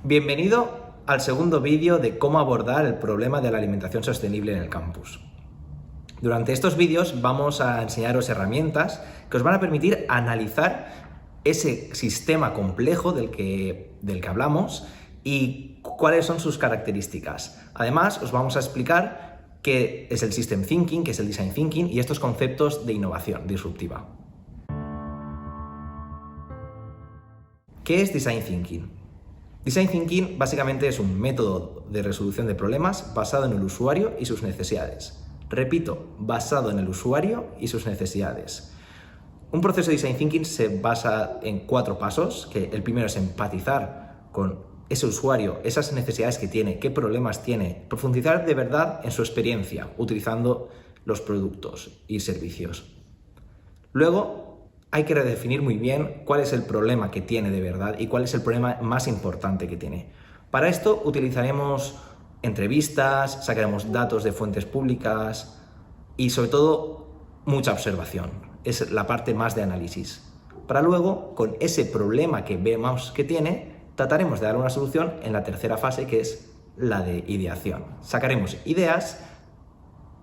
Bienvenido al segundo vídeo de cómo abordar el problema de la alimentación sostenible en el campus. Durante estos vídeos vamos a enseñaros herramientas que os van a permitir analizar ese sistema complejo del que hablamos y cuáles son sus características. Además, os vamos a explicar qué es el System Thinking, qué es el Design Thinking y estos conceptos de innovación disruptiva. ¿Qué es Design Thinking? Design Thinking básicamente es un método de resolución de problemas basado en el usuario y sus necesidades. Repito, basado en el usuario y sus necesidades. Un proceso de Design Thinking se basa en 4 pasos, que el primero es empatizar con ese usuario, esas necesidades que tiene, qué problemas tiene, profundizar de verdad en su experiencia, utilizando los productos y servicios. Luego, hay que redefinir muy bien cuál es el problema que tiene de verdad y cuál es el problema más importante que tiene. Para esto utilizaremos entrevistas, sacaremos datos de fuentes públicas y sobre todo mucha observación. Es la parte más de análisis. Para luego, con ese problema que vemos que tiene, trataremos de dar una solución en la tercera fase, que es la de ideación. Sacaremos ideas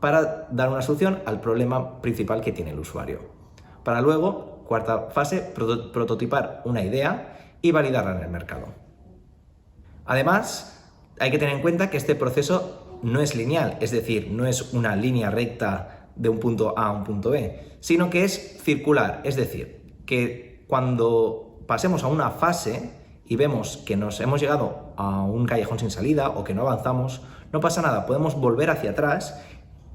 para dar una solución al problema principal que tiene el usuario. Para luego, cuarta fase, prototipar una idea y validarla en el mercado. Además, hay que tener en cuenta que este proceso no es lineal, es decir, no es una línea recta de un punto A a un punto B, sino que es circular, es decir, que cuando pasemos a una fase y vemos que nos hemos llegado a un callejón sin salida o que no avanzamos, no pasa nada, podemos volver hacia atrás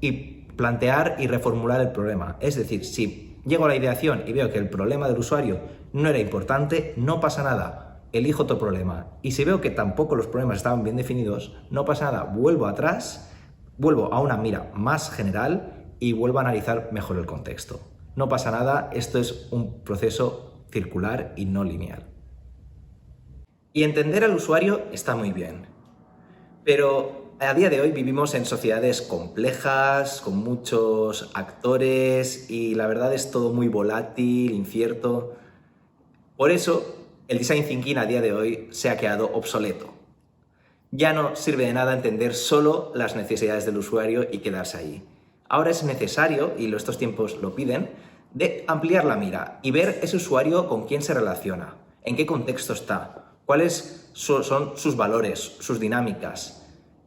y plantear y reformular el problema. Es decir, si llego a la ideación y veo que el problema del usuario no era importante, no pasa nada, elijo otro problema. Y si veo que tampoco los problemas estaban bien definidos, no pasa nada, vuelvo atrás, vuelvo a una mira más general y vuelvo a analizar mejor el contexto. No pasa nada, esto es un proceso circular y no lineal. Y entender al usuario está muy bien, pero a día de hoy vivimos en sociedades complejas, con muchos actores y la verdad es todo muy volátil, incierto. Por eso, el Design Thinking a día de hoy se ha quedado obsoleto. Ya no sirve de nada entender solo las necesidades del usuario y quedarse ahí. Ahora es necesario, y estos tiempos lo piden, de ampliar la mira y ver ese usuario con quién se relaciona, en qué contexto está, cuáles son sus valores, sus dinámicas.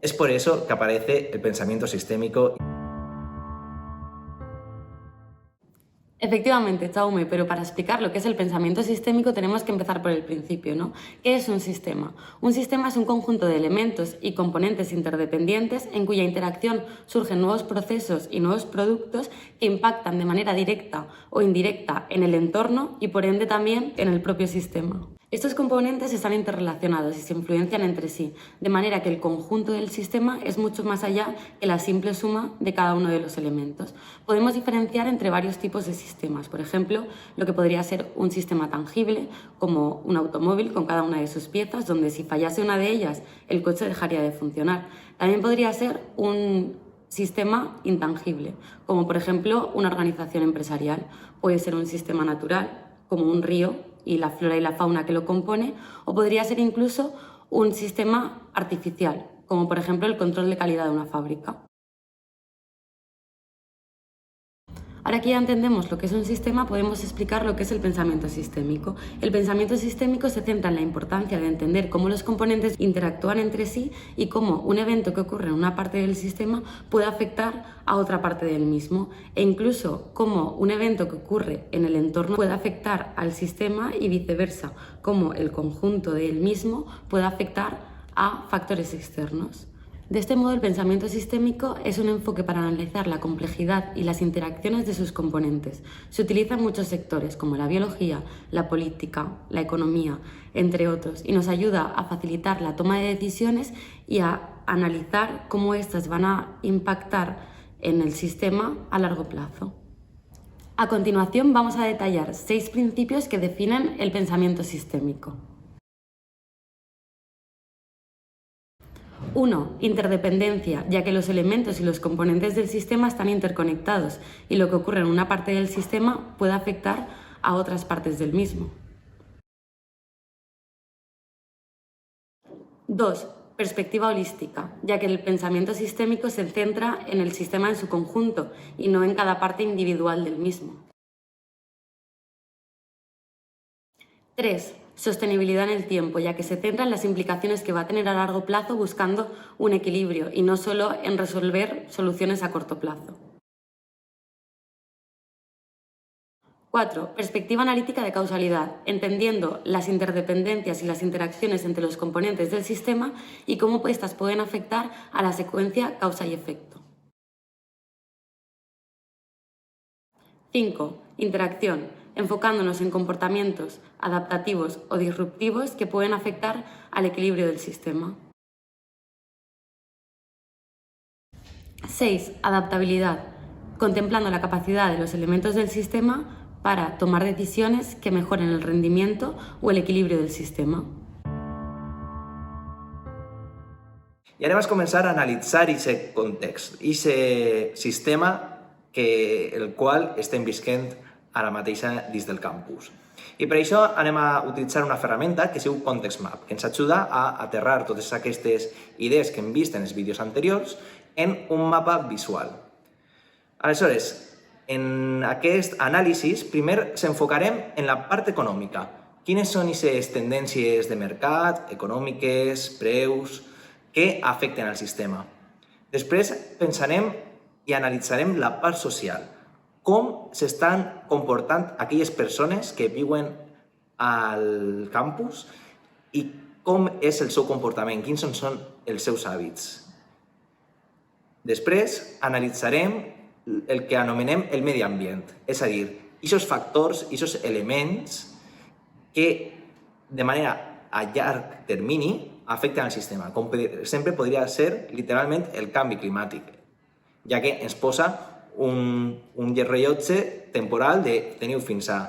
Es por eso que aparece el pensamiento sistémico. Efectivamente, Jaume, pero para explicar lo que es el pensamiento sistémico tenemos que empezar por el principio, ¿no? ¿Qué es un sistema? Un sistema es un conjunto de elementos y componentes interdependientes en cuya interacción surgen nuevos procesos y nuevos productos que impactan de manera directa o indirecta en el entorno y por ende también en el propio sistema. Estos componentes están interrelacionados y se influencian entre sí, de manera que el conjunto del sistema es mucho más allá que la simple suma de cada uno de los elementos. Podemos diferenciar entre varios tipos de sistemas, por ejemplo, lo que podría ser un sistema tangible, como un automóvil con cada una de sus piezas, donde si fallase una de ellas, el coche dejaría de funcionar. También podría ser un sistema intangible, como por ejemplo una organización empresarial. Puede ser un sistema natural, como un río y la flora y la fauna que lo compone, o podría ser incluso un sistema artificial, como por ejemplo el control de calidad de una fábrica. Ahora que ya entendemos lo que es un sistema, podemos explicar lo que es el pensamiento sistémico. El pensamiento sistémico se centra en la importancia de entender cómo los componentes interactúan entre sí y cómo un evento que ocurre en una parte del sistema puede afectar a otra parte del mismo, e incluso cómo un evento que ocurre en el entorno puede afectar al sistema y viceversa, cómo el conjunto del mismo puede afectar a factores externos. De este modo, el pensamiento sistémico es un enfoque para analizar la complejidad y las interacciones de sus componentes. Se utiliza en muchos sectores, como la biología, la política, la economía, entre otros, y nos ayuda a facilitar la toma de decisiones y a analizar cómo éstas van a impactar en el sistema a largo plazo. A continuación, vamos a detallar 6 principios que definen el pensamiento sistémico. 1. Interdependencia, ya que los elementos y los componentes del sistema están interconectados y lo que ocurre en una parte del sistema puede afectar a otras partes del mismo. 2. Perspectiva holística, ya que el pensamiento sistémico se centra en el sistema en su conjunto y no en cada parte individual del mismo. 3. Sostenibilidad en el tiempo, ya que se centra en las implicaciones que va a tener a largo plazo buscando un equilibrio y no solo en resolver soluciones a corto plazo. 4. Perspectiva analítica de causalidad, entendiendo las interdependencias y las interacciones entre los componentes del sistema y cómo estas pueden afectar a la secuencia causa y efecto. 5. Interacción, enfocándonos en comportamientos adaptativos o disruptivos que pueden afectar al equilibrio del sistema. 6. Adaptabilidad, contemplando la capacidad de los elementos del sistema para tomar decisiones que mejoren el rendimiento o el equilibrio del sistema. I ara vas començar a analitzar aquest context, aquest sistema el qual estem visquent ara mateix dins del campus. I per això anem a utilitzar una ferramenta que es diu Context Map, que ens ajuda a aterrar totes aquestes idees que hem vist en els vídeos anteriors en un mapa visual. Aleshores, en aquest anàlisi, primer s'enfocarem en la part econòmica. Quines són aquestes tendències de mercat, econòmiques, preus, que afecten al sistema. Després pensarem i analitzarem la part social. Com s'estan comportant aquelles persones que viuen al campus i com és el seu comportament, quins són els seus hàbits. Després analitzarem el que anomenem el medi ambient, és a dir, aquests factors, aquests elements que de manera a llarg termini afecten al sistema, com per exemple podria ser literalment el canvi climàtic, ja que ens posa un rellotge temporal de teniu fins a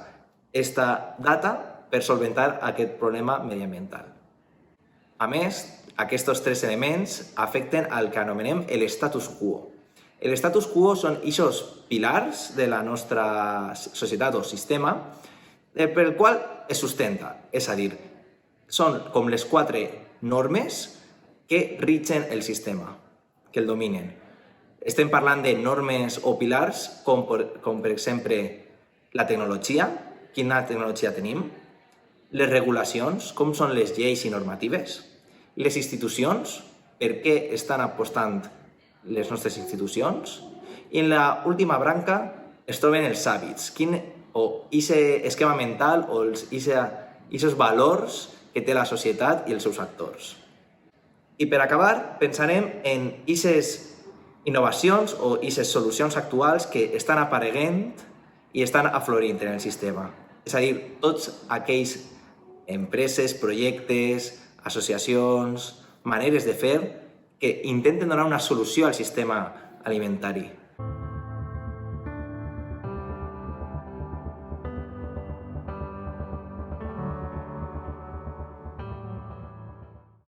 aquesta data per solventar aquest problema mediambiental. A més, aquests tres elements afecten al que anomenem l'status quo. L'status quo són aquests pilars de la nostra societat o sistema pel qual es sustenta, és a dir, són com les 4 normes que rigen el sistema, que el dominen. Estem parlant de normes o pilars com per exemple la tecnologia, quina tecnologia tenim, les regulacions, com són les lleis i normatives, les institucions, per què estan apostant les nostres institucions, i en l'última branca es troben els hàbits, o aquest esquema mental o aquests valors que té la societat i els seus actors. I per acabar, pensarem en aquestes innovacions o aquestes solucions actuals que estan apareguent i estan aflorint en el sistema. És a dir, tots aquells empreses, projectes, associacions, maneres de fer que intenten donar una solució al sistema alimentari.